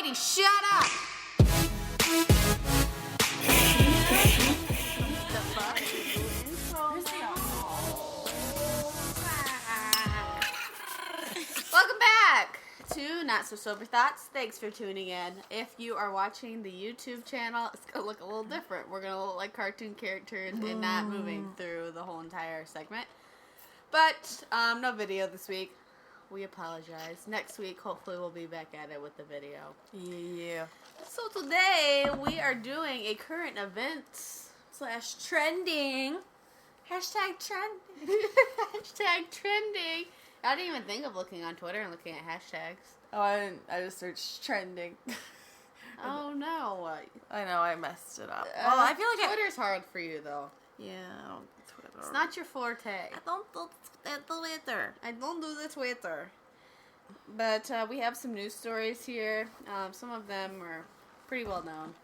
Lady, shut up! Welcome back to Not So Sober Thoughts. Thanks for tuning in. If you are watching the YouTube channel, it's going to look a little different. We're going to look like cartoon characters and not moving through the whole entire segment. But no video this week. We apologize. Next week, hopefully, we'll be back at it with the video. Yeah. So today, we are doing a current event / trending. Hashtag trending. Hashtag trending. I didn't even think of looking on Twitter and looking at hashtags. Oh, I just searched trending. Oh, no. I know, I messed it up. Well, I feel like Twitter's hard for you, though. Yeah, I don't do Twitter. It's not your forte. I don't do Twitter. I don't do the Twitter. But we have some news stories here. Some of them are pretty well known.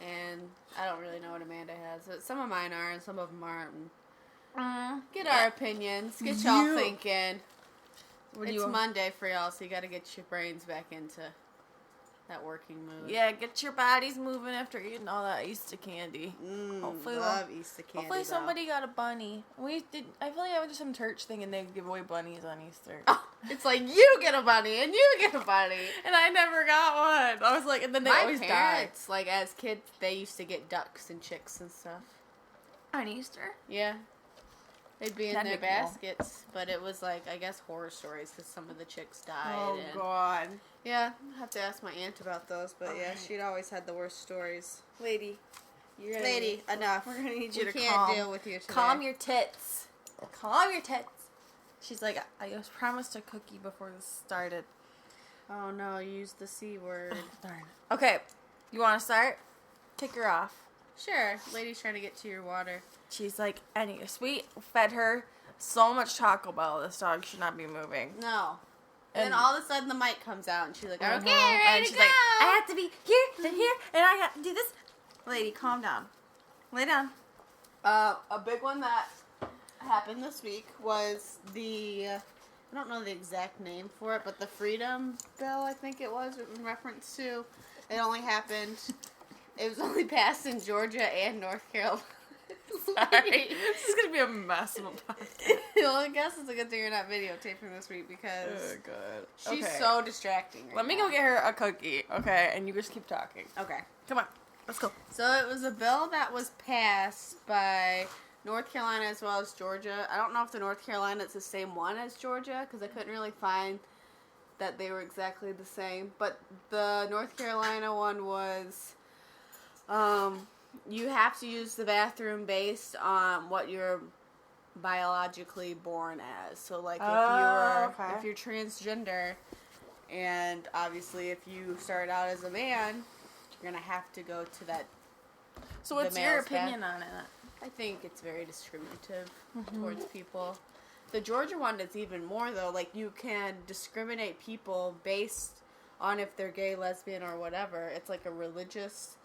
And I don't really know what Amanda has. But some of mine are and some of them aren't. Get our opinions. Get y'all thinking. It's Monday for y'all, so you got to get your brains back into that working mood. Yeah, get your bodies moving after eating all that Easter candy. Hopefully, love Easter candy. Hopefully, somebody got a bunny. I feel like I went to some church thing and they give away bunnies on Easter. Oh, it's like you get a bunny and you get a bunny, and I never got one. I was like, and then they always die. Like as kids, they used to get ducks and chicks and stuff on Easter. Yeah. They'd be in their baskets, but it was like, I guess, horror stories because some of the chicks died. Oh, God. Yeah, I'll have to ask my aunt about those, but yeah, she'd always had the worst stories. Lady, enough. We're going to need you to calm. We can't deal with you today. Calm your tits. Calm your tits. She's like, I was promised a cookie before this started. Oh, no, you used the C word. Oh, darn. Okay, you want to start? Kick her off. Sure. Lady's trying to get to your water. She's like, we fed her so much Taco Bell. This dog should not be moving. No. And then all of a sudden the mic comes out and she's like, okay, ready and to she's go. like, I have to be here and here and I have to do this. Lady, calm down. Lay down. A big one that happened this week was I don't know the exact name for it, but the Freedom Bill, I think it was in reference to. It was only passed in Georgia and North Carolina. Sorry. This is going to be a mess of a podcast. Well, I guess it's a good thing you're not videotaping this week because she's so distracting right Let me go get her a cookie, okay? And you just keep talking. Okay. Come on. Let's go. So it was a bill that was passed by North Carolina as well as Georgia. I don't know if the North Carolina is the same one as Georgia because I couldn't really find that they were exactly the same. But the North Carolina one was... you have to use the bathroom based on what you're biologically born as. So, like, if you're transgender, and obviously if you start out as a man, you're gonna have to go to that. So, what's your opinion on it? I think it's very discriminative towards people. The Georgia one is even more though. Like, you can discriminate people based on if they're gay, lesbian, or whatever. It's like a religious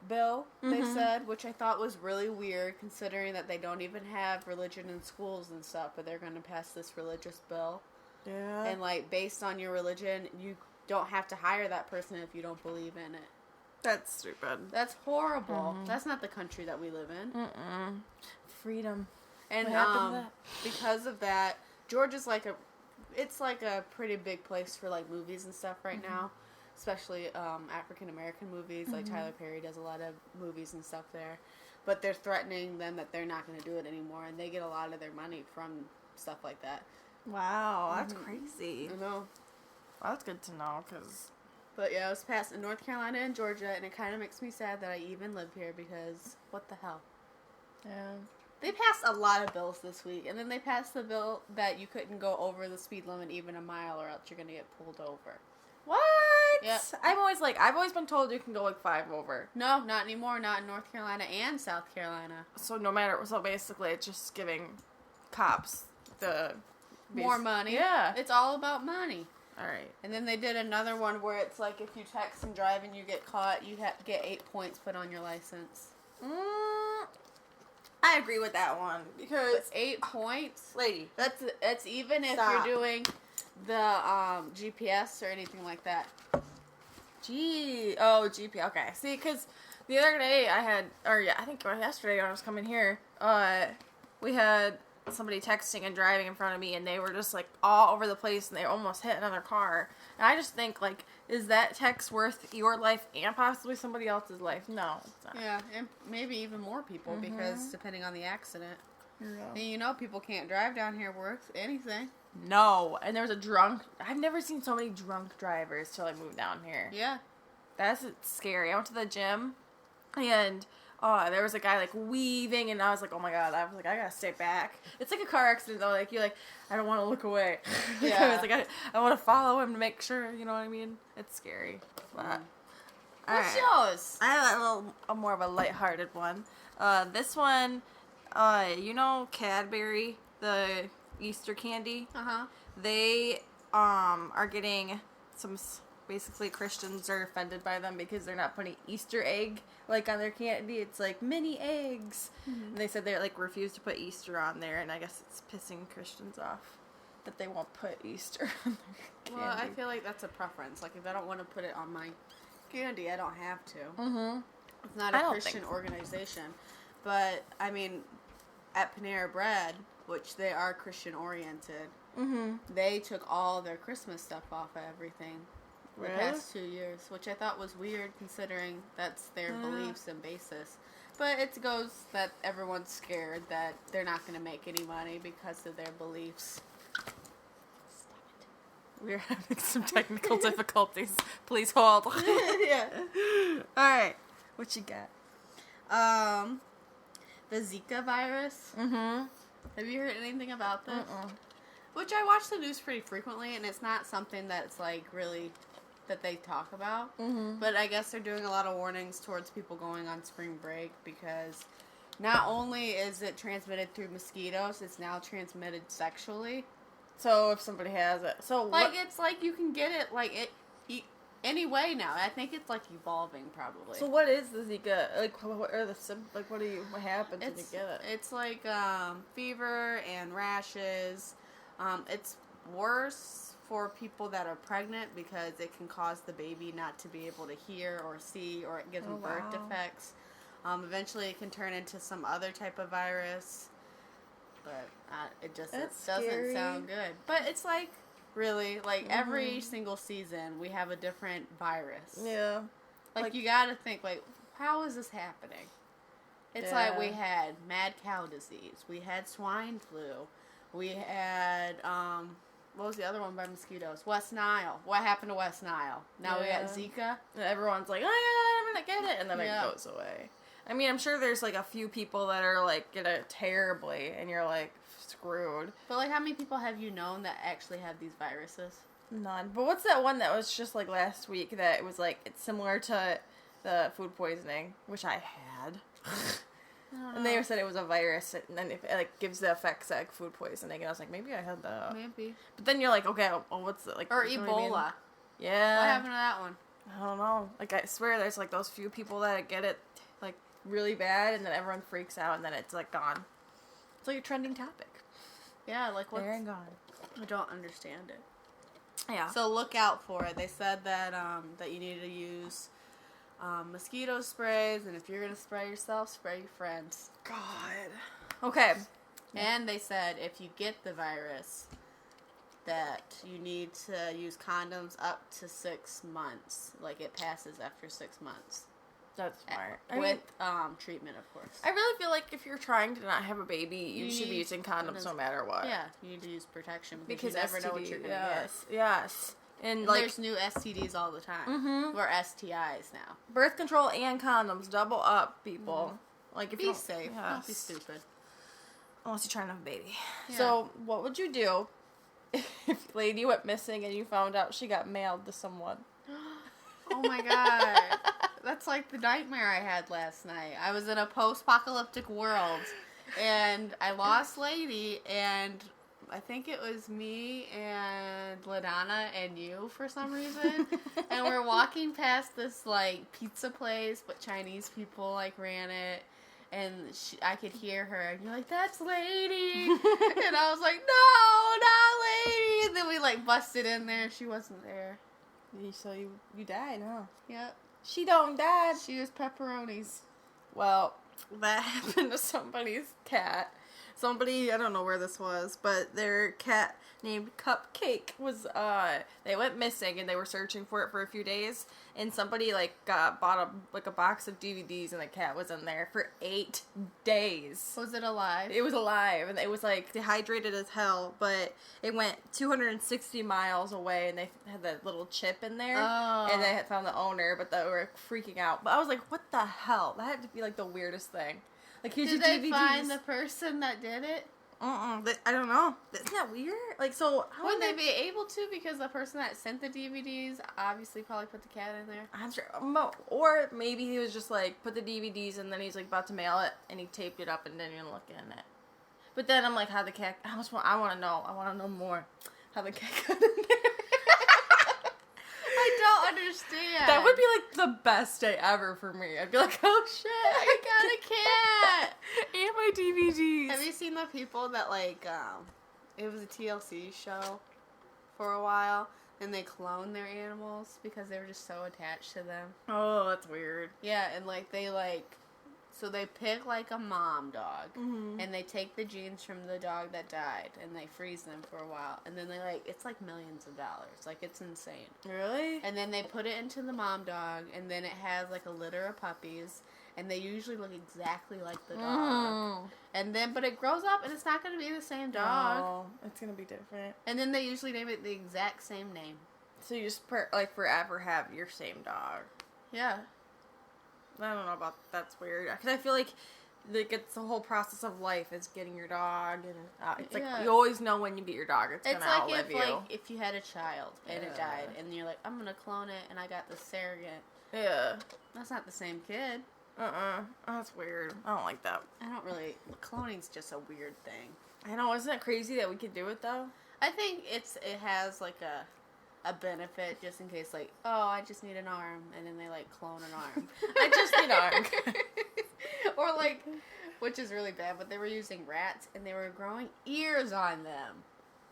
bill, they said, which I thought was really weird considering that they don't even have religion in schools and stuff, but they're going to pass this religious bill. Yeah. And, like, based on your religion, you don't have to hire that person if you don't believe in it. That's stupid. That's horrible. That's not the country that we live in. Freedom. And because of that, Georgia's like it's like a pretty big place for, like, movies and stuff right now. Especially African American movies, like Tyler Perry does a lot of movies and stuff there. But they're threatening them that they're not going to do it anymore, and they get a lot of their money from stuff like that. Wow, that's crazy. I know. Well, that's good to know, But yeah, it was passed in North Carolina and Georgia, and it kind of makes me sad that I even live here because what the hell? Yeah. They passed a lot of bills this week, and then they passed the bill that you couldn't go over the speed limit even a mile or else you're going to get pulled over. What? Yep. I've always been told you can go like 5 over. No, not anymore. Not in North Carolina and South Carolina. So basically it's just giving cops more money. Yeah. It's all about money. All right. And then they did another one where it's like if you text and drive and you get caught, you have to get 8 points put on your license. I agree with that one because 8 points, lady. That's even if you're doing the GPS or anything like that. GP. Okay. See, because the other day I think yesterday when I was coming here, we had somebody texting and driving in front of me, and they were just, like, all over the place, and they almost hit another car. And I just think, like, is that text worth your life and possibly somebody else's life? No, it's not. Yeah, and maybe even more people, because depending on the accident. Yeah. And you know people can't drive down here worth anything. No, and there was a drunk... I've never seen so many drunk drivers till I moved down here. Yeah. That's scary. I went to the gym, and there was a guy, like, weaving, and I was like, oh my god. I was like, I gotta stay back. It's like a car accident, though. Like, you're like, I don't want to look away. Yeah. I was like, I want to follow him to make sure, you know what I mean? It's scary. But, What's right. yours? I have a more of a lighthearted one. This one, you know Cadbury, the Easter candy? Uh-huh. They are getting some... Basically, Christians are offended by them because they're not putting Easter egg, like, on their candy. It's, like, mini eggs. Mm-hmm. And they said they, like, refuse to put Easter on there, and I guess it's pissing Christians off that they won't put Easter on their candy. Well, I feel like that's a preference. Like, if I don't want to put it on my candy, I don't have to. Mm-hmm. It's not a Christian organization. But, I mean, at Panera Bread, which they are Christian-oriented, they took all their Christmas stuff off of everything. The past 2 years, which I thought was weird considering that's their beliefs and basis. But it goes that everyone's scared that they're not going to make any money because of their beliefs. Stop it. We're having some technical difficulties. Please hold. Yeah. Alright. What you got? The Zika virus. Mm-hmm. Have you heard anything about this? Which I watch the news pretty frequently, and it's not something that's, like, really... that they talk about, but I guess they're doing a lot of warnings towards people going on spring break because not only is it transmitted through mosquitoes, it's now transmitted sexually. So if somebody has it, it's like you can get it any way now. I think it's like evolving probably. So what is the Zika? Like what are the what happens when you get it? It's like fever and rashes. It's worse for people that are pregnant because it can cause the baby not to be able to hear or see, or it gives them birth defects. Eventually it can turn into some other type of virus, but it doesn't sound good. But it's like, really, like every single season we have a different virus. Yeah. Like you gotta think, like, how is this happening? It's like we had mad cow disease, we had swine flu, we had, what was the other one by mosquitoes? West Nile. What happened to West Nile? Now we got Zika. And everyone's like, oh yeah, I'm gonna get it, and then it goes away. I mean, I'm sure there's like a few people that are like get it terribly, and you're like screwed. But like, how many people have you known that actually have these viruses? None. But what's that one that was just like last week that it was like it's similar to the food poisoning, which I had. And they said it was a virus, and then it like gives the effects like food poisoning, and I was like, maybe I had that. Maybe. But then you're like, okay, well, what's it like? Or Ebola. Yeah. What happened to that one? I don't know. Like, I swear there's like those few people that get it like really bad, and then everyone freaks out, and then it's like gone. It's like a trending topic. Yeah, like what's... There and gone. I don't understand it. Yeah. So look out for it. They said that that you need to use mosquito sprays, and if you're gonna spray yourself, spray your friends. God. Okay. And they said if you get the virus, that you need to use condoms up to 6 months. Like, it passes after 6 months. That's smart. With treatment, of course. I really feel like if you're trying to not have a baby, you should be using condoms no matter what. Yeah, you need to use protection because you never know what you're gonna get. Yes. And like, there's new STDs all the time. Or STIs now. Birth control and condoms, double up, people. Like, if be safe. Yes. Don't be stupid. Unless you're trying to have a baby. Yeah. So, what would you do if lady went missing and you found out she got mailed to someone? Oh my god. That's like the nightmare I had last night. I was in a post-apocalyptic world, and I lost lady, and I think it was me and LaDonna and you for some reason. And we're walking past this, like, pizza place, but Chinese people, like, ran it. And I could hear her. And you're like, that's lady. And I was like, no, not lady. And then we, like, busted in there. She wasn't there. So you died, huh? Yep. She don't died. She was pepperonis. Well, that happened to somebody's cat. Somebody, I don't know where this was, but their cat named Cupcake was, they went missing and they were searching for it for a few days. And somebody, bought a box of DVDs and the cat was in there for 8 days. Was it alive? It was alive, and it was, dehydrated as hell, but it went 260 miles away, and they had that little chip in there, and they had found the owner, but they were freaking out. But I was like, what the hell? That had to be, the weirdest thing. Here's Did your they DVDs. find the person that did it? I don't know. Isn't that weird? How Wouldn't they be able to? Because the person that sent the DVDs obviously probably put the cat in there. I'm sure. Or maybe he was just, put the DVDs, and then he's, about to mail it, and he taped it up and didn't even look in it. But then I'm like, how the cat... I want to know. I want to know more. How the cat got in there. I don't understand. That would be, the best day ever for me. I'd be like, oh, shit. I got a cat. And my DVDs. Have you seen the people that, it was a TLC show for a while, and they cloned their animals because they were just so attached to them? Oh, that's weird. Yeah, and, so they pick, a mom dog, and they take the genes from the dog that died, and they freeze them for a while, and then it's, millions of dollars. It's insane. Really? And then they put it into the mom dog, and then it has, a litter of puppies, and they usually look exactly like the dog. And then, but it grows up, and it's not going to be the same dog. No, it's going to be different. And then they usually name it the exact same name. So you just, forever have your same dog. Yeah. I don't know about that's weird. Because I feel like it's the whole process of life is getting your dog, and it's you always know when you get your dog, it's gonna outlive you. If you had a child and it died, and you're like, I'm gonna clone it, and I got the surrogate. Yeah. That's not the same kid. That's weird. I don't like that. Cloning's just a weird thing. I know, isn't it crazy that we could do it though? I think it has a benefit just in case, I just need an arm, and then they clone an arm. I just need an arm. Or which is really bad, but they were using rats and they were growing ears on them.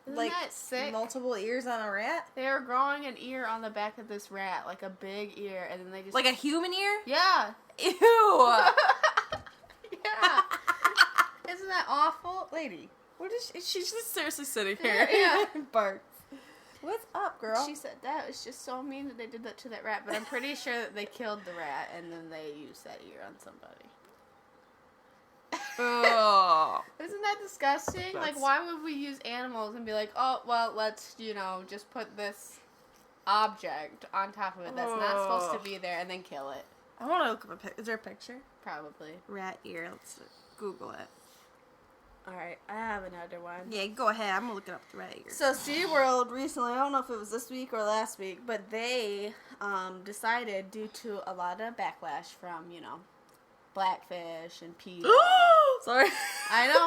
Isn't that sick? Multiple ears on a rat? They were growing an ear on the back of this rat, a big ear, and then they just... Like a human ear? Yeah. Ew! Yeah. Isn't that awful? Lady. What is she's just seriously sitting here. Yeah. Barks. What's up, girl? She said that was just so mean that they did that to that rat, but I'm pretty sure that they killed the rat and then they used that ear on somebody. Oh. Isn't that disgusting? Why would we use animals and be like, oh, well, let's, just put this object on top of it that's not supposed to be there and then kill it? I want to look up a picture. Is there a picture? Probably. Rat ear. Let's Google it. Alright, I have another one. Yeah, go ahead. I'm going to look it up the rat ear. So, SeaWorld recently, I don't know if it was this week or last week, but they decided, due to a lot of backlash from, Blackfish and PETA. Sorry. I know.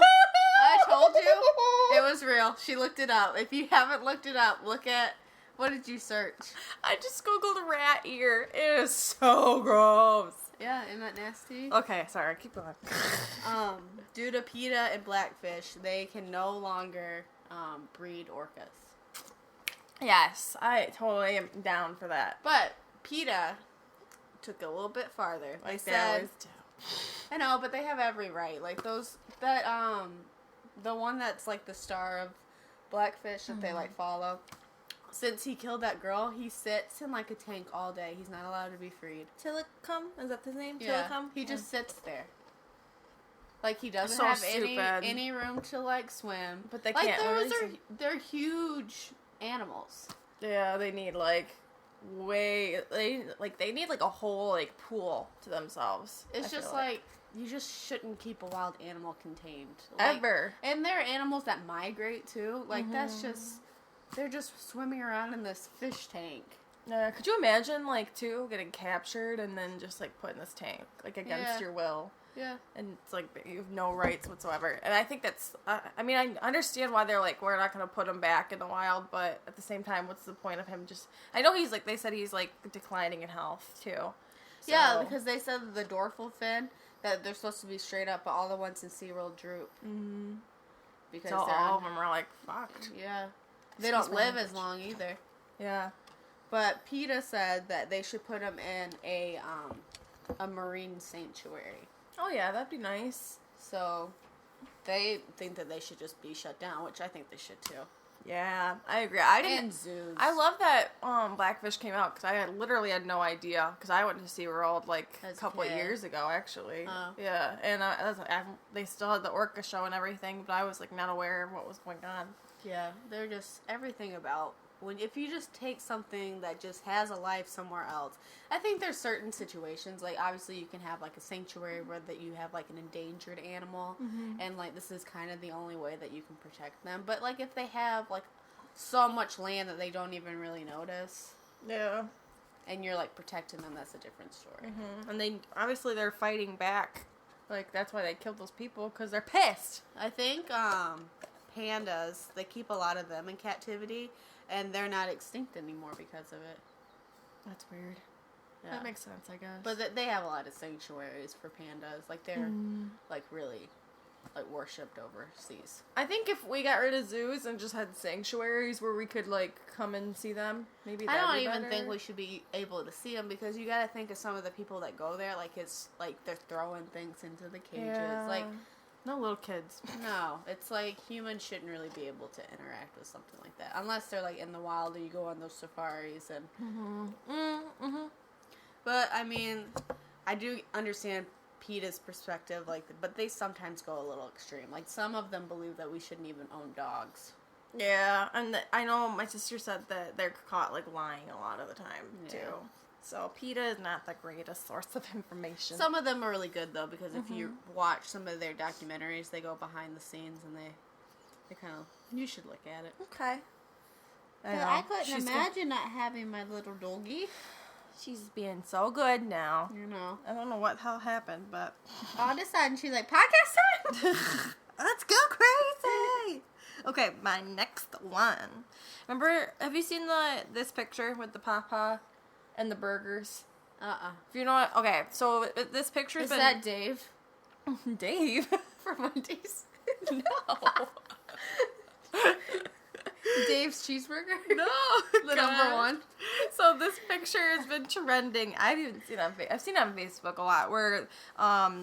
I told you. It was real. She looked it up. If you haven't looked it up, look at... What did you search? I just Googled rat ear. It is so gross. Yeah, isn't that nasty? Okay, sorry. Keep going. Due to PETA and Blackfish, they can no longer breed orcas. Yes, I totally am down for that. But PETA took it a little bit farther. They said... I know, but they have every right. The one that's the star of Blackfish that they follow. Since he killed that girl, he sits in a tank all day. He's not allowed to be freed. Tillicum? Is that his name? Yeah. Tillicum? He just sits there. He doesn't so have stupid. any room to swim. But they can't. They're huge animals. Yeah, they need they need a whole pool to themselves. It's just you just shouldn't keep a wild animal contained. Ever. And there are animals that migrate too. That's just, they're just swimming around in this fish tank. Could you imagine too getting captured and then just put in this tank against your will? Yeah. And it's you have no rights whatsoever. And I think that's, I understand why they're we're not going to put him back in the wild, but at the same time, what's the point of him just, I know he's they said he's declining in health too. So. Yeah, because they said that the dorsal fin, that they're supposed to be straight up, but all the ones in SeaWorld droop. Mm-hmm. Because so all of them are fucked. Yeah. They don't live as long either. Yeah. But PETA said that they should put them in a marine sanctuary. Oh yeah, that'd be nice. So they think that they should just be shut down, which I think they should too. Yeah, I agree. And zoos. I love that Blackfish came out because I literally had no idea because I went to SeaWorld like a couple of years ago actually. Oh. Yeah, and they still had the orca show and everything, but I was like not aware of what was going on. Yeah, they're just everything about if you just take something that just has a life somewhere else. I think there's certain situations, like obviously you can have like a sanctuary where that you have like an endangered animal, and like this is kind of the only way that you can protect them. But like if they have like so much land that they don't even really notice, Yeah, and you're like protecting them, that's a different story. and they're fighting back. Like that's why they killed those people because they're pissed. I think pandas, they keep a lot of them in captivity, and they're not extinct anymore because of it. That's weird. Yeah. That makes sense, I guess. But they have a lot of sanctuaries for pandas. Like, they're, like, really, like, worshipped overseas. I think if we got rid of zoos and just had sanctuaries where we could, like, come and see them, maybe that'd be better. Think we should be able to see them, because you gotta think of some of the people that go there, like, it's, like, they're throwing things into the cages. Yeah. Like, no little kids. no, it's like humans shouldn't really be able to interact with something like that. Unless they're, like, in the wild, or you go on those safaris, and... But, I mean, I do understand PETA's perspective, like, but they sometimes go a little extreme. Like, some of them believe that we shouldn't even own dogs. Yeah, and I know my sister said that they're caught, like, lying a lot of the time, too. So PETA is not the greatest source of information. Some of them are really good, though, because if you watch some of their documentaries, they go behind the scenes, and they kind of... You should look at it. Okay. I couldn't imagine not having my little doggy. She's being so good now. You know. I don't know what the hell happened, but... All of a sudden, she's like, podcast time! Let's go crazy! Okay, my next one. Remember, have you seen this picture with the papa and the burgers? If you know what... Okay, so this picture's been... Is that Dave? Dave? For Mondays? No. Dave's cheeseburger? No. The number one. So this picture has been trending. I've seen it on Facebook a lot, where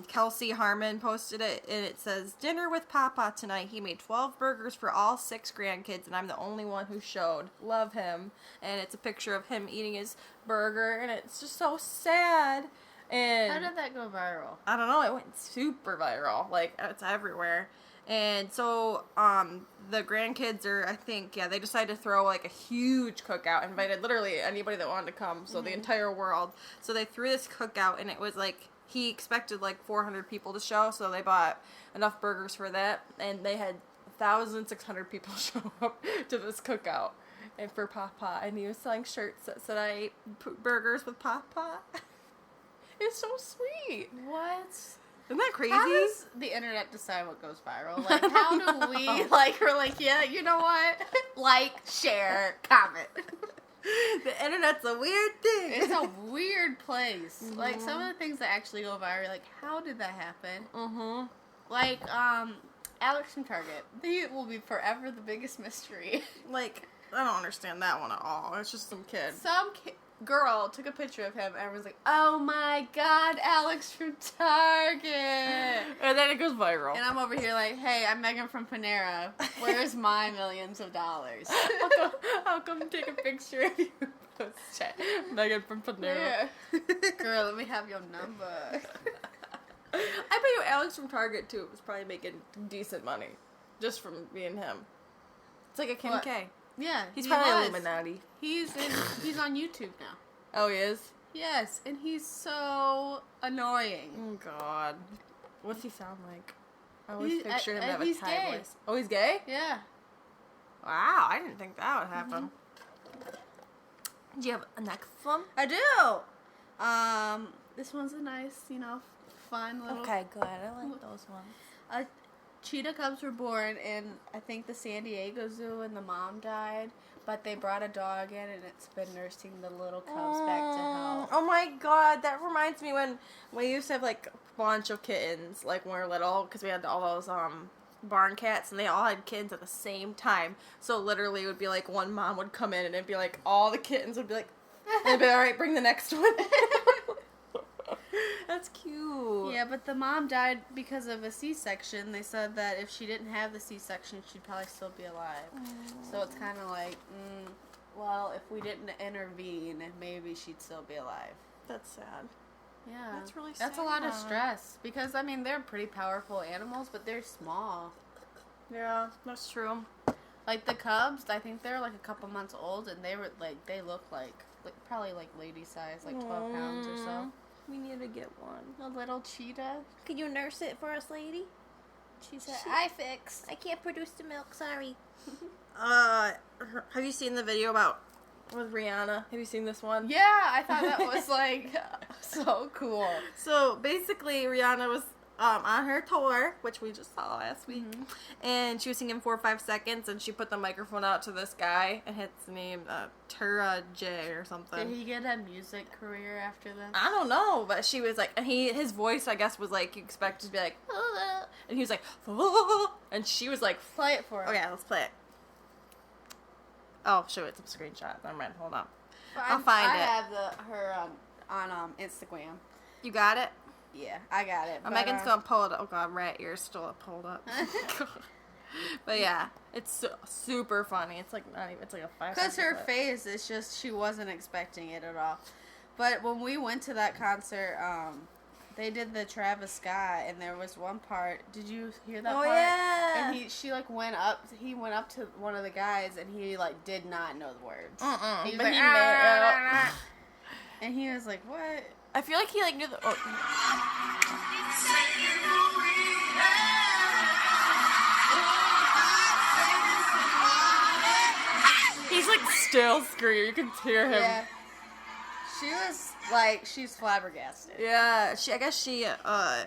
Kelsey Harmon posted it, and it says, "Dinner with Papa tonight. He made 12 burgers for all 6 grandkids, and I'm the only one who showed. Love him." And it's a picture of him eating his burger, and it's just so sad. And how did that go viral? I don't know. It went super viral. Like, it's everywhere. And so, the grandkids are, I think, they decided to throw, like, a huge cookout, invited literally anybody that wanted to come, so the entire world. So they threw this cookout, and it was, like, he expected, like, 400 people to show, so they bought enough burgers for that, and they had 1,600 people show up to this cookout, and for Papa, and he was selling shirts that said, "I ate burgers with Papa." It's so sweet. What? Isn't that crazy? How does the internet decide what goes viral? Like, how do we, like, we're like, yeah, you know what? Like, share, comment. The internet's a weird thing. It's a weird place. Like, some of the things that actually go viral, like, how did that happen? Like, Alex from Target. He will be forever the biggest mystery. Like, I don't understand that one at all. It's just some kid. Some girl took a picture of him, and everyone's like, "Oh my God, Alex from Target!" And then it goes viral. And I'm over here like, "Hey, I'm Meghan from Panera. Where's my millions of dollars?" I'll come take a picture of you. Post it. Meghan from Panera. Yeah. Girl, let me have your number. I bet you Alex from Target, too, was probably making decent money just from being him. It's like a Kim K. Yeah, he's probably Illuminati. He's on YouTube now. Oh, he is? Yes, and he's so annoying. Oh, God. What's he sound like? I always picture him to have a Thai gay. voice. Oh, he's gay? Yeah. Wow, I didn't think that would happen. Do you have a next one? I do. This one's a nice, fun little... Okay, good. I like those ones. Cheetah cubs were born in, I think, the San Diego Zoo, and the mom died, but they brought a dog in, and it's been nursing the little cubs back to health. Oh my God, that reminds me when we used to have, like, a bunch of kittens, like, when we were little, because we had all those, barn cats, and they all had kittens at the same time. So literally it would be like one mom would come in, and it'd be like all the kittens would be like And be all right, bring the next one. That's cute. Yeah, but the mom died because of a C-section. They said that if she didn't have the C-section, she'd probably still be alive. So it's kind of like, well, if we didn't intervene, maybe she'd still be alive. That's sad. Yeah. That's really sad. That's a lot of stress. Because, I mean, they're pretty powerful animals, but they're small. Yeah, that's true. Like the cubs, I think they're like a couple months old, and they look like probably like lady size, like 12 pounds or so. We need to get one. A little cheetah. Could you nurse it for us, lady? She said, I fixed. I can't produce the milk, sorry. Have you seen the video with Rihanna? Have you seen this one? Yeah, I thought that was like so cool. So basically, Rihanna was on her tour, which we just saw last week, and she was singing 4 or 5 seconds, and she put the microphone out to this guy, and his name Tura J or something. Did he get a music career after this? I don't know, but she was like, and his voice, I guess, was like, you expect to be like, and he was like, and she was like, play it for us. Oh yeah, let's play it. Oh, show it some screenshots. Never mind, hold on. I'll find it. I have her on Instagram. You got it? Yeah, I got it. Megan's gonna pull it up. Oh god, rat ear's still pulled up. But yeah, it's super funny. It's like not even. It's like a 5. Because her face, it's just she wasn't expecting it at all. But when we went to that concert, they did the Travis Scott, and there was one part. Did you hear that part? Oh yeah. And he went up. He went up to one of the guys, and he like did not know the words. He was But like, he made it. And he was like, "What?" I feel like he like knew the. Oh. He's like still screaming. You can hear him. Yeah. She was like, she's flabbergasted. Yeah, I guess she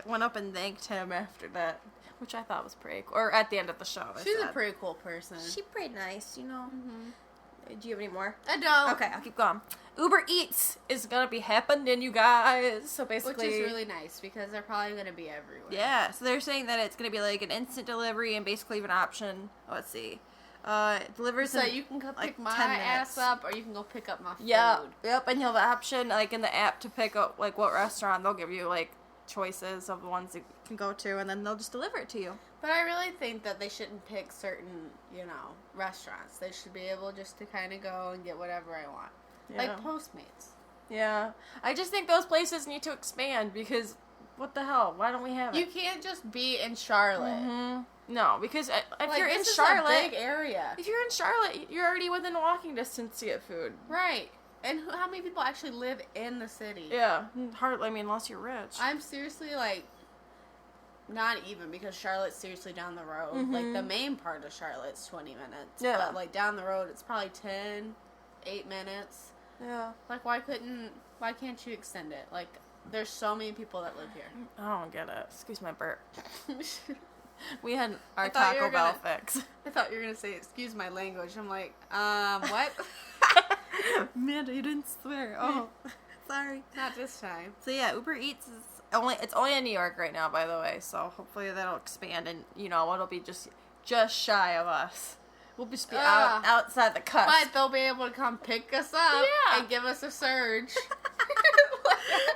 went up and thanked him after that, which I thought was pretty cool. Or at the end of the show. She's a pretty cool person. She's pretty nice, you know. Do you have any more? I don't. Okay, I'll keep going. Uber Eats is gonna be happening, you guys. So basically, which is really nice because they're probably gonna be everywhere. Yeah, so they're saying that it's gonna be like an instant delivery and basically an option. Oh, let's see. Delivers so in, you can come like, pick my 10 minutes. ass up, or you can go pick up my food. Yep, and you'll have the option like in the app to pick up like what restaurant. They'll give you like choices of the ones you can go to, and then they'll just deliver it to you. But I really think that they shouldn't pick certain, restaurants. They should be able just to kind of go and get whatever I want. Yeah. Like Postmates. Yeah. I just think those places need to expand because what the hell? Why don't we have it? You can't just be in Charlotte. No, because if you're in this Charlotte, is a big area. If you're in Charlotte, you're already within walking distance to get food. Right. And how many people actually live in the city? Yeah. Hardly, unless you're rich. I'm seriously, not even, because Charlotte's seriously down the road. Like, the main part of Charlotte's 20 minutes. Yeah. But, down the road, it's probably 8 minutes. Yeah. Why can't you extend it? There's so many people that live here. I don't get it. Excuse my burp. We had our thought you Taco were Bell gonna- fix. I thought you were going to say, excuse my language. I'm like, what? Amanda, you didn't swear. Oh, sorry. Not this time. So yeah, Uber Eats is only in New York right now, by the way. So hopefully that'll expand, and it'll be just shy of us. We'll just be outside the cusp. But they'll be able to come pick us up and give us a surge.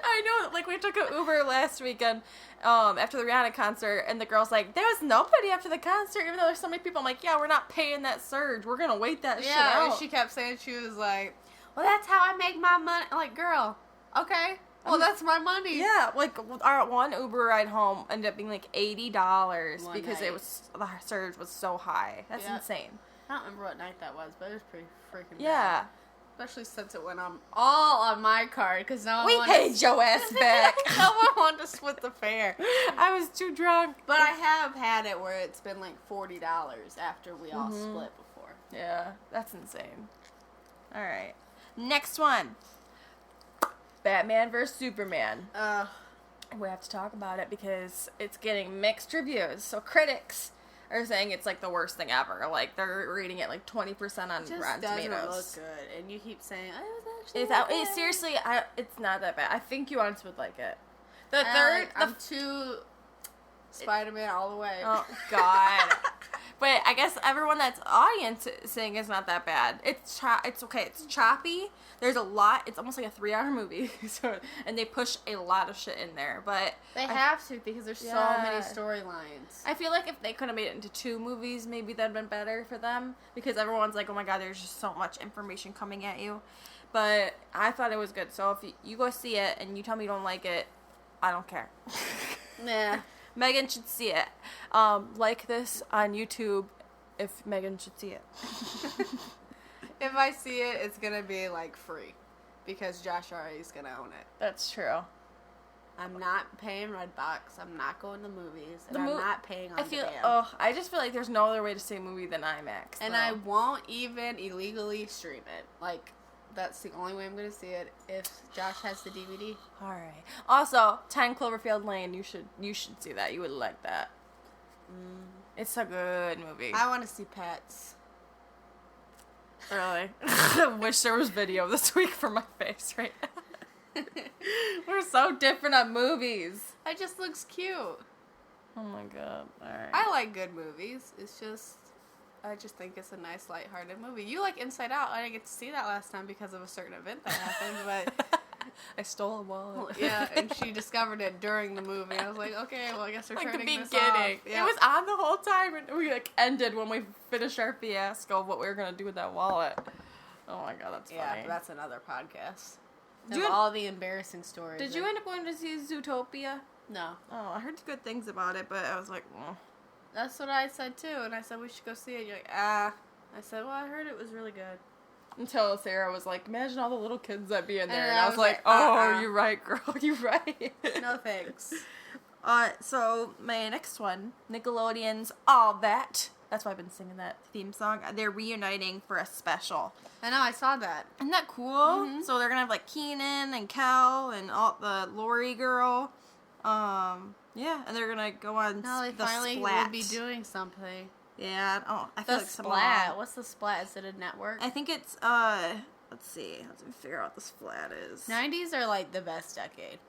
I know. We took an Uber last weekend after the Rihanna concert, and the girl's like, there was nobody after the concert, even though there's so many people. I'm like, yeah, we're not paying that surge. We're going to wait that shit out. Yeah, she kept saying, she was like, well, that's how I make my money. I'm like, girl, okay. Well, that's my money. Yeah, our one Uber ride home ended up being $80 because night. the surge was so high. That's insane. I don't remember what night that was, but it was pretty freaking bad. Yeah. Especially since it went all on my card, because no one We paid your ass back. No one wanted to split the fare. I was too drunk. But I have had it where it's been $40 after we all split before. Yeah, that's insane. All right. Next one. Batman vs. Superman. We have to talk about it because it's getting mixed reviews. So critics are saying it's the worst thing ever. They're rating it 20% on It just Rotten doesn't Tomatoes. look good. And you keep saying, oh, it was actually Seriously, it's not that bad. I think you honestly would like it. I'm too Spider-Man all the way. Oh, God. But I guess everyone that's audiencing is not that bad. It's okay. It's choppy. There's a lot. It's almost like a 3-hour movie. And they push a lot of shit in there. But they have to because there's so many storylines. I feel like if they could have made it into 2 movies, maybe that'd been better for them. Because everyone's like, oh my god, there's just so much information coming at you. But I thought it was good. So if you go see it and you tell me you don't like it, I don't care. Nah. Meghan should see it. Like this on YouTube if Meghan should see it. If I see it, it's gonna be like free because Josh already's gonna own it. That's true. I'm not paying Redbox. I'm not going to movies, and I'm not paying on demand. I just feel like there's no other way to see a movie than IMAX. And I won't even illegally stream it. Like, that's the only way I'm gonna see it if Josh has the DVD. All right. Also, 10 Cloverfield Lane. You should see that. You would like that. It's a good movie. I want to see Pets. Really? I wish there was video this week for my face right now. We're so different on movies. It just looks cute. Oh my god. Alright. I like good movies. I just think it's a nice, lighthearted movie. You like Inside Out. I didn't get to see that last time because of a certain event that happened, but... I stole a wallet. Yeah, and she discovered it during the movie. I was like, okay, well, I guess we're like turning the this beginning. off. Yeah. It was on the whole time, and we ended when we finished our fiasco of what we were gonna do with that wallet. Oh my god, that's funny. Yeah, that's another podcast. All the embarrassing stories. Did you end up going to see Zootopia? No. Oh, I heard good things about it, but I was like, That's what I said too, and I said we should go see it. You're like, I said, well, I heard it was really good. Until Sarah was like, imagine all the little kids that be in there. And I I was like, you're right, girl, you're right. No thanks. So my next one, Nickelodeon's All That. That's why I've been singing that theme song. They're reuniting for a special. I know, I saw that. Isn't that cool? Mm-hmm. So they're gonna have like Keenan and Kel and all the Lori girl. Yeah, and they're gonna go on they the finally Splat. will be doing something. Yeah, I feel The like Splat. What's the Splat? Is it a network? I think it's let's see. Let's figure out what the Splat is. 90s are like the best decade.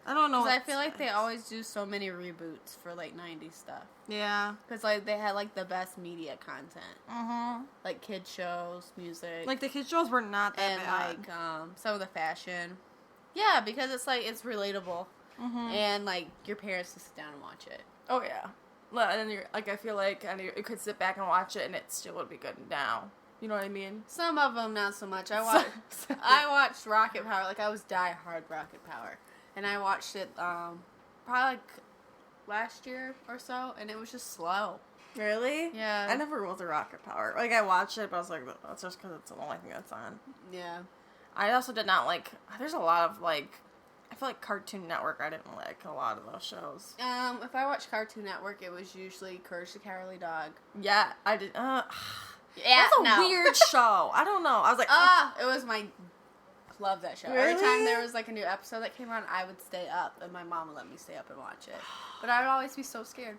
I don't know. Because I feel like they always do so many reboots for like 90s stuff. Yeah. Because like they had like the best media content. Mm-hmm. Like kid shows, music. Like the kids shows were not that and bad. like some of the fashion. Yeah, because it's like it's relatable. Mm-hmm. And like your parents can sit down and watch it. Oh yeah. And you're, like I feel like you could sit back and watch it and it still would be good now. You know what I mean? Some of them not so much. I watched Rocket Power. Like I was die-hard Rocket Power. And I watched it probably like last year or so, and it was just slow. Really? Yeah. I never was a Rocket Power. Like I watched it, but I was like, that's just because it's the only thing that's on. Yeah. I also did not like. There's a lot of like. I feel like Cartoon Network. I didn't like a lot of those shows. If I watched Cartoon Network, it was usually Courage the Cowardly Dog. Yeah, I did. Yeah, that's a weird show. I don't know. I was like, it was my. Love that show. Really? Every time there was like a new episode that came on, I would stay up, and my mom would let me stay up and watch it. But I would always be so scared.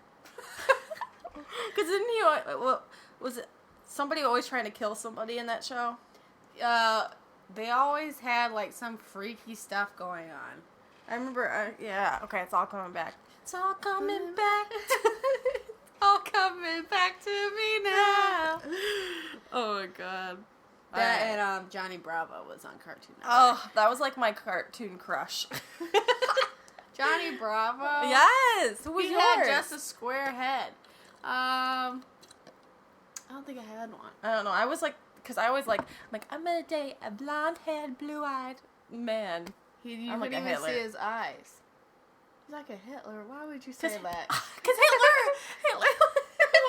Because didn't he? Was it somebody always trying to kill somebody in that show? They always had like some freaky stuff going on. I remember. Yeah. Okay, it's all coming back. It's all coming back. All coming back to me now. Oh my god. That and Johnny Bravo was on Cartoon Network. Oh, that was like my cartoon crush. Johnny Bravo? Yes! Who was yours? Had just a square head. I don't think I had one. I don't know. I was like, because I always like, I'm gonna date a blonde-haired, blue-eyed man. You I'm wouldn't like a even see Hitler. his eyes. He's like a Hitler. Why would you say that? Because Hitler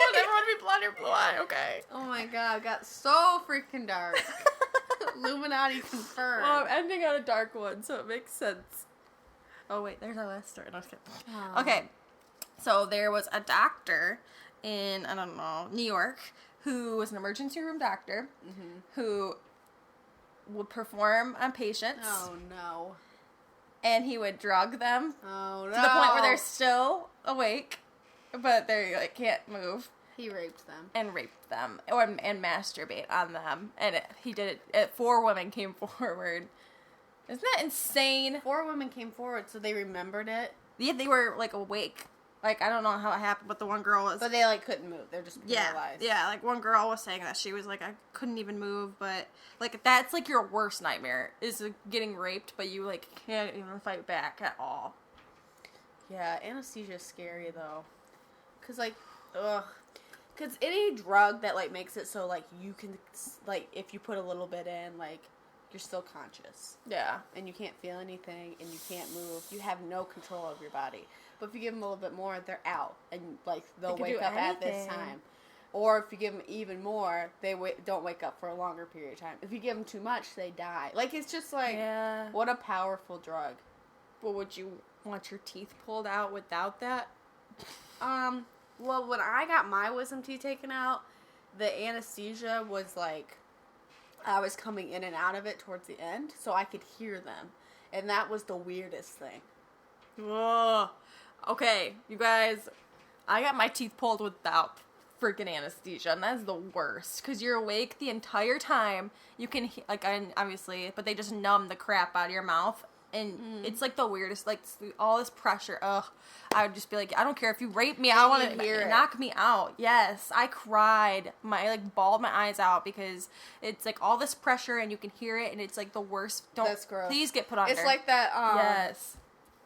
wanted everyone to be blonde or blue-eyed. Okay. Oh my god, it got so freaking dark. Illuminati confirmed. Well, I'm ending on a dark one, so it makes sense. Oh wait, there's our last story. No, I'm just kidding. Oh. Okay, so there was a doctor in, I don't know, New York, who was an emergency room doctor, who would perform on patients. Oh no. And he would drug them to the point where they're still awake, but they like can't move. He raped them. And raped them, and masturbate on them. And he did it. 4 women came forward. Isn't that insane? 4 women came forward, so they remembered it. Yeah, they were like awake. Like, I don't know how it happened, but the one girl was... But they, like, couldn't move. They're just paralyzed. Yeah, like, one girl was saying that she was, like, I couldn't even move, but, like, that's, like, your worst nightmare, is getting raped, but you, like, can't even fight back at all. Yeah, anesthesia is scary, though. Because, like, ugh. Because any drug that, like, makes it so, like, you can, like, if you put a little bit in, like, you're still conscious. Yeah. And you can't feel anything, and you can't move. You have no control of your body. But if you give them a little bit more, they're out. And, like, they'll wake up at this time. Or if you give them even more, they don't wake up for a longer period of time. If you give them too much, they die. Like, it's just, like, what a powerful drug. Well, would you want your teeth pulled out without that? Well, when I got my wisdom teeth taken out, the anesthesia was, like, I was coming in and out of it towards the end, so I could hear them. And that was the weirdest thing. Whoa. Okay, you guys, I got my teeth pulled without freaking anesthesia, and that's the worst, because you're awake the entire time. You can, obviously, but they just numb the crap out of your mouth, and it's, like, the weirdest, like, all this pressure, ugh. I would just be like, I don't care if you rape me, I want to knock me out. Yes, I cried. I, like, bawled my eyes out, because it's, like, all this pressure, and you can hear it, and it's, like, the worst. That's gross. Please get put under. It's like that, yes.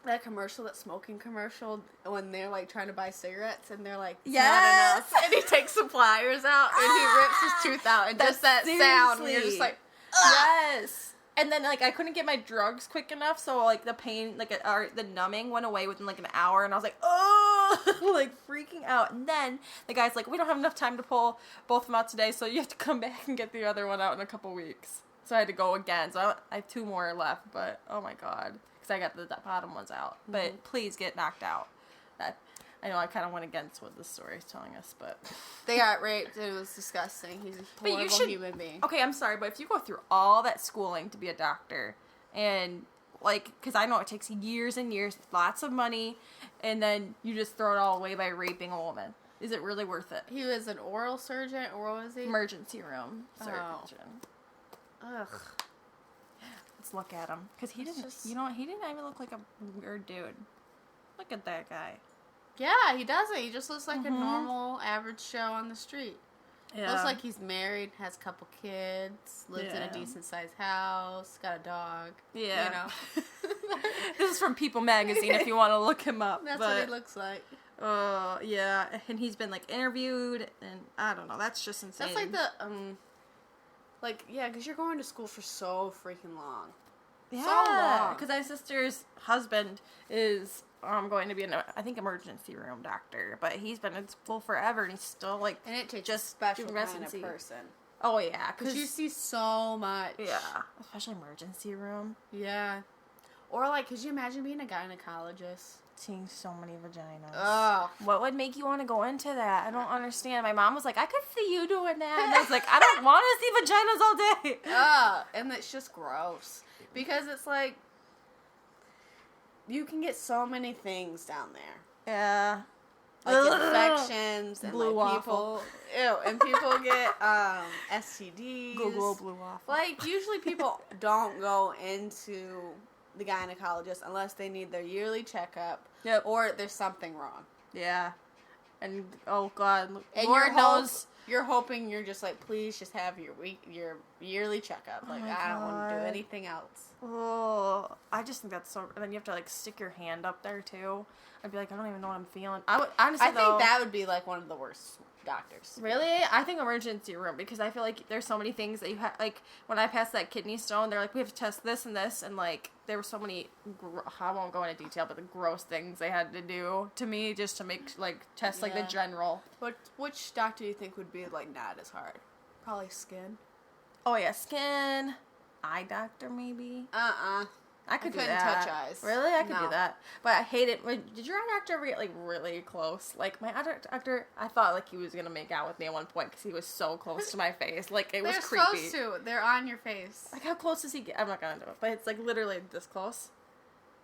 That commercial, that smoking commercial, when they're, like, trying to buy cigarettes, and they're like, it's yes! not enough. And he takes the pliers out, and he rips his tooth out, and just that sound, and you're just like, ugh! Yes! And then, like, I couldn't get my drugs quick enough, so, like, the pain, like, the numbing went away within, like, an hour, and I was like, oh! Like, freaking out. And then the guy's like, we don't have enough time to pull both of them out today, so you have to come back and get the other one out in a couple weeks. So I had to go again. So I have 2 more left, but, oh my god. Because I got the bottom ones out. But please get knocked out. I know I kind of went against what this story is telling us, but... They got raped. It was disgusting. He's a horrible human being. Okay, I'm sorry, but if you go through all that schooling to be a doctor, and, like, because I know it takes years and years, lots of money, and then you just throw it all away by raping a woman. Is it really worth it? He was an oral surgeon, or what was he? Emergency room surgeon. Ugh. Let's look at him. Because he didn't, he didn't even look like a weird dude. Look at that guy. Yeah, he doesn't. He just looks like a normal, average Joe on the street. Yeah. Looks like he's married, has a couple kids, lives in a decent-sized house, got a dog. Yeah. You know. This is from People Magazine if you want to look him up. That's what he looks like. Yeah. And he's been, like, interviewed, and I don't know. That's just insane. That's like the, because you're going to school for so freaking long. Yeah. So long. Because my sister's husband is... going to be I think emergency room doctor, but he's been in school forever and he's still like, and it takes just a special kind of person. Oh yeah, because you see so much. Yeah, especially emergency room. Yeah, or like, could you imagine being a gynecologist? Seeing so many vaginas. Oh, what would make you want to go into that? I don't understand. My mom was like, I could see you doing that, and I was like, I don't want to see vaginas all day. And it's just gross because it's like. You can get so many things down there. Yeah. Like infections and blue like waffle. people get STDs. Google blue waffle. Like usually people don't go into the gynecologist unless they need their yearly checkup. Yep. Or there's something wrong. Yeah. And oh god, and Lord knows. You're hoping you're just like, please just have your yearly checkup. Like, I don't want to do anything else. Oh, I just think that's so... And then you have to, like, stick your hand up there, too. I'd be like, I don't even know what I'm feeling. I think that would be, like, one of the worst doctors. Really? I think emergency room, because I feel like there's so many things that you have... Like, when I passed that kidney stone, they're like, we have to test this and this, and, like, there were so many... I won't go into detail, but the gross things they had to do to me just to make, like, test, like, the general. Which doctor do you think would be, like, not as hard? Probably skin. Oh, yeah, skin... Eye doctor, maybe? I couldn't touch eyes. Really? I could do that. But I hate it. Did your eye doctor ever get, like, really close? Like, my eye doctor, I thought, like, he was going to make out with me at one point because he was so close to my face. Like, it was creepy. They're supposed to. They're on your face. Like, how close does he get? I'm not going to do it. But it's, like, literally this close.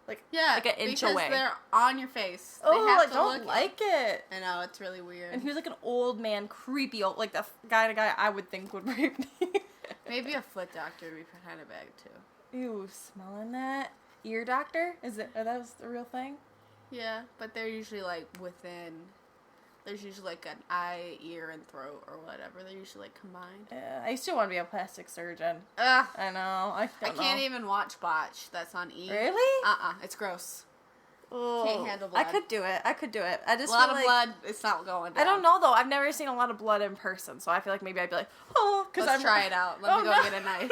Like, yeah, like an inch because away. They're on your face. I don't like it. I know, it's really weird. And he was, like, an old man, creepy old, like, the guy I would think would rape me. Maybe a foot doctor would be kind of bad, too. Ew, smelling that. Ear doctor? Are those the real thing? Yeah, but they're usually like within. There's usually like an eye, ear, and throat or whatever. They're usually like combined. Yeah, I used to want to be a plastic surgeon. Ugh. I know. I can't even watch Botch. That's on E. Really? It's gross. Ugh. Can't handle blood. I could do it. I just a lot feel of blood. It's not going down. I don't know though. I've never seen a lot of blood in person, so I feel like maybe I'd be like, oh, because Let's try it out. Let me go get a knife.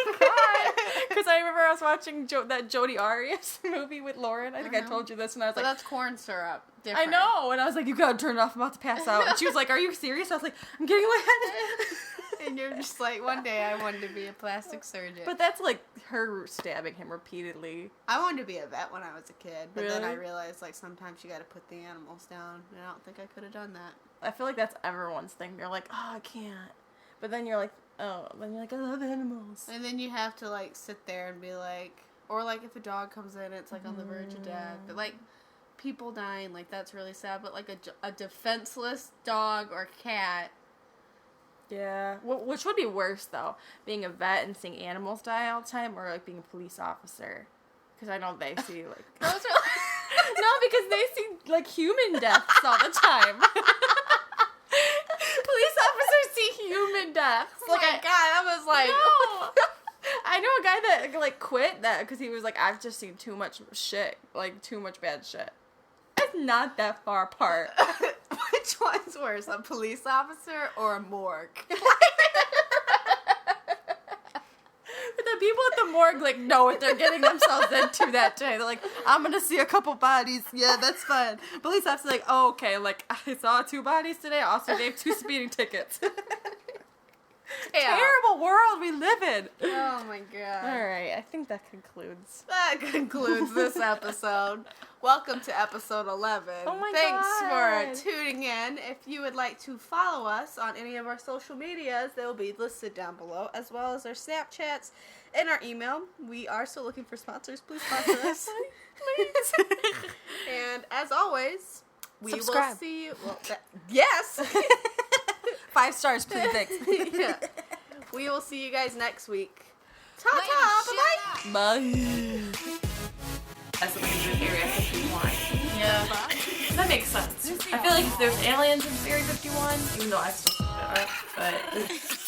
Because I remember I was watching that Jodi Arias movie with Lauren. I think I told you this, and I was like, that's corn syrup. Different. I know, and I was like, you gotta turn it off. I'm about to pass out. And she was like, are you serious? I was like, I'm getting wet. And you're just like, one day I wanted to be a plastic surgeon. But that's like her stabbing him repeatedly. I wanted to be a vet when I was a kid, but then I Really? realized like sometimes you gotta put the animals down, and I don't think I could have done that. I feel like that's everyone's thing. They're like, oh, I can't. But then you're like, oh, then you're like, I love animals. And then you have to like sit there and be like, or like if a dog comes in, it's like on the verge of death. But like people dying, like that's really sad. But like a defenseless dog or cat. Yeah. Which would be worse, though? Being a vet and seeing animals die all the time, or, like, being a police officer? Because I know they see, like... Those are No, because they see, like, human deaths all the time. Police officers see human deaths. Oh my God, I was like... No! I know a guy that, like, quit that because he was like, I've just seen too much shit. Like, too much bad shit. It's not that far apart. Which one's worse, a police officer or a morgue? But the people at the morgue, like, know what they're getting themselves into that day. They're like, I'm gonna see a couple bodies. Yeah, that's fine. Police officer's like, oh, okay. Like, I saw 2 bodies today. I also gave 2 speeding tickets. Terrible world we live in. Oh, my God. All right. I think that concludes. That concludes this episode. Welcome to episode 11. Oh my Thanks for tuning in. If you would like to follow us on any of our social medias, they will be listed down below, as well as our Snapchats and our email. We are still looking for sponsors. Please sponsor us. Please. And as always, we Subscribe. will see you. Well, yes. 5 stars, please. Thanks. Yeah. We will see you guys next week. Ta-ta. Bye-bye. Bye. That's what makes it Area 51. Yeah. That makes sense. I feel like if there's aliens in Area 51, even though I still think that, but...